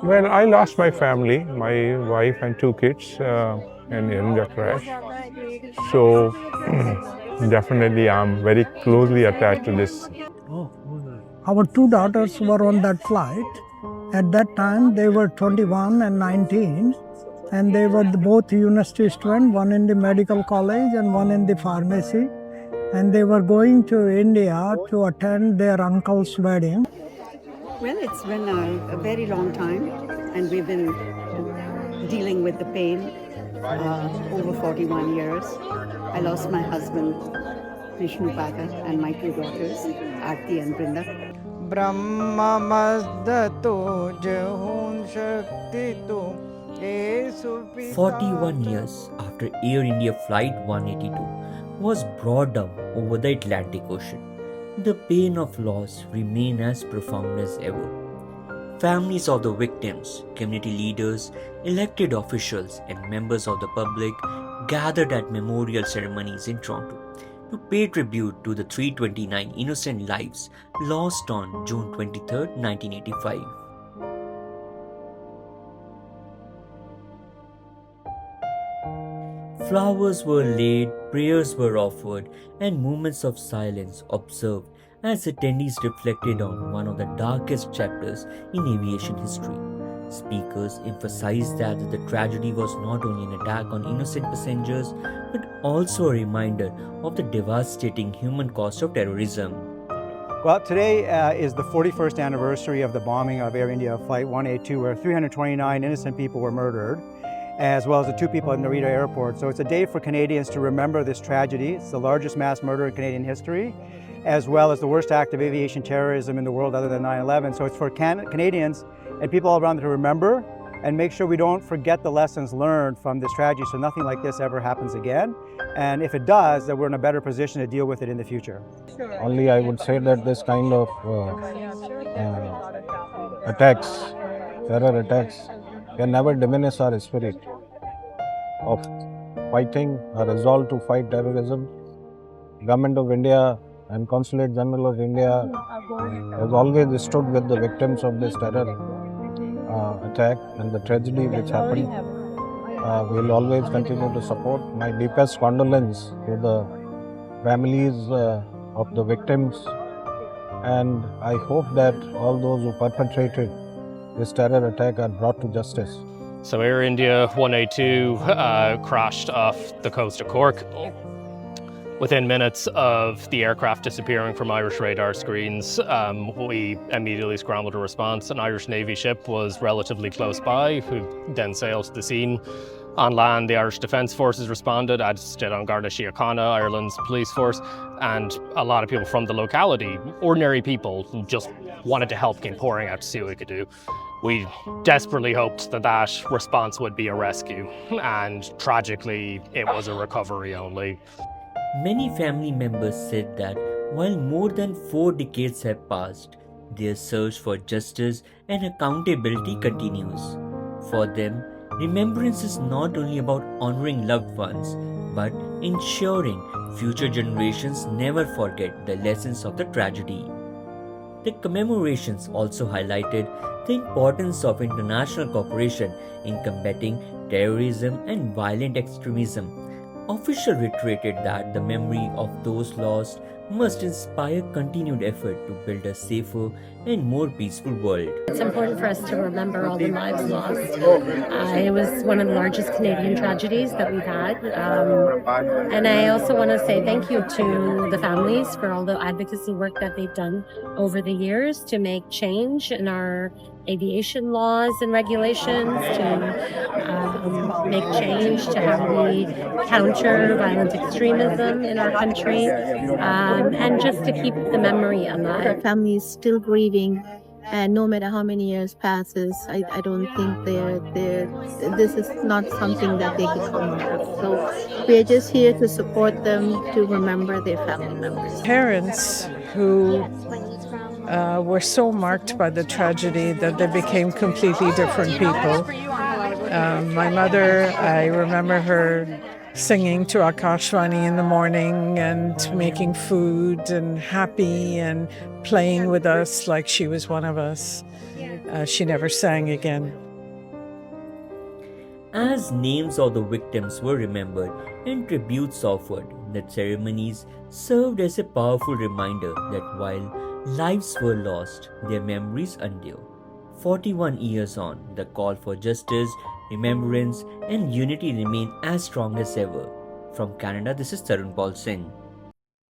Well, I lost my family, my wife and two kids in the crash. So definitely I'm very closely attached to this. Our two daughters were on that flight. At that time, they were 21 and 19, and they were both university students, one in the medical college and one in the pharmacy. And they were going to India to attend their uncle's wedding. Well, it's been a very long time, and we've been dealing with the pain over 41 years. I lost my husband, Vishnu Pata, and my two daughters, Aarti and Brinda. ब्रह्ममस्दतो जहुं शक्तितो 41 years after Air India Flight 182 was brought down over the Atlantic Ocean, the pain of loss remained as profound as ever. Families of the victims, community leaders, elected officials, and members of the public gathered at memorial ceremonies in Toronto to pay tribute to the 329 innocent lives lost on June 23, 1985. Flowers were laid, prayers were offered, and moments of silence observed as attendees reflected on one of the darkest chapters in aviation history. Speakers emphasized that the tragedy was not only an attack on innocent passengers, but also a reminder of the devastating human cost of terrorism. Well, today is the 41st anniversary of the bombing of Air India Flight 182, where 329 innocent people were murdered, as well as the two people at Narita Airport. So it's a day for Canadians to remember this tragedy. It's the largest mass murder in Canadian history, as well as the worst act of aviation terrorism in the world other than 9/11. So it's for Canadians and people all around to remember and make sure we don't forget the lessons learned from this tragedy so nothing like this ever happens again. And if it does, that we're in a better position to deal with it in the future. Only I would say that this kind of attacks, terror attacks, can never diminish our spirit of fighting, our resolve to fight terrorism. Government of India and Consulate General of India has always stood with the victims of this terror attack and the tragedy which happened. We will always continue to support. My deepest condolence to the families of the victims, and I hope that all those who perpetrated this terror attack are brought to justice. So Air India 182 crashed off the coast of Cork. Within minutes of the aircraft disappearing from Irish radar screens, we immediately scrambled a response. An Irish Navy ship was relatively close by, who then sailed to the scene. On land, the Irish Defence Forces responded, as did on Garda Síochána, Ireland's police force, and a lot of people from the locality, ordinary people who just wanted to help, came pouring out to see what we could do. We desperately hoped that that response would be a rescue, and tragically, it was a recovery only. Many family members said that while more than 4 decades have passed, their search for justice and accountability continues. For them, remembrance is not only about honoring loved ones, but ensuring future generations never forget the lessons of the tragedy. The commemorations also highlighted the importance of international cooperation in combating terrorism and violent extremism. Officials reiterated that the memory of those lost must inspire continued effort to build a safer and more peaceful world. It's important for us to remember all the lives lost. It was one of the largest Canadian tragedies that we've had. And I also want to say thank you to the families for all the advocacy work that they've done over the years to make change in our aviation laws and regulations, to make change to how we counter violent extremism in our country, and just to keep the memory alive. Our family is still grieving, and no matter how many years passes, I don't think this is not something that they can come out of. So we're just here to support them, to remember their family members. Parents who were so marked by the tragedy that they became completely different people. My mother, I remember her singing to Akashvani in the morning and making food and happy and playing with us like she was one of us. she never sang again. As names of the victims were remembered and tributes offered, the ceremonies served as a powerful reminder that while lives were lost, their memories endure. 41 years on, the call for justice, remembrance, and unity remain as strong as ever. From Canada, this is Tarun Paul Singh.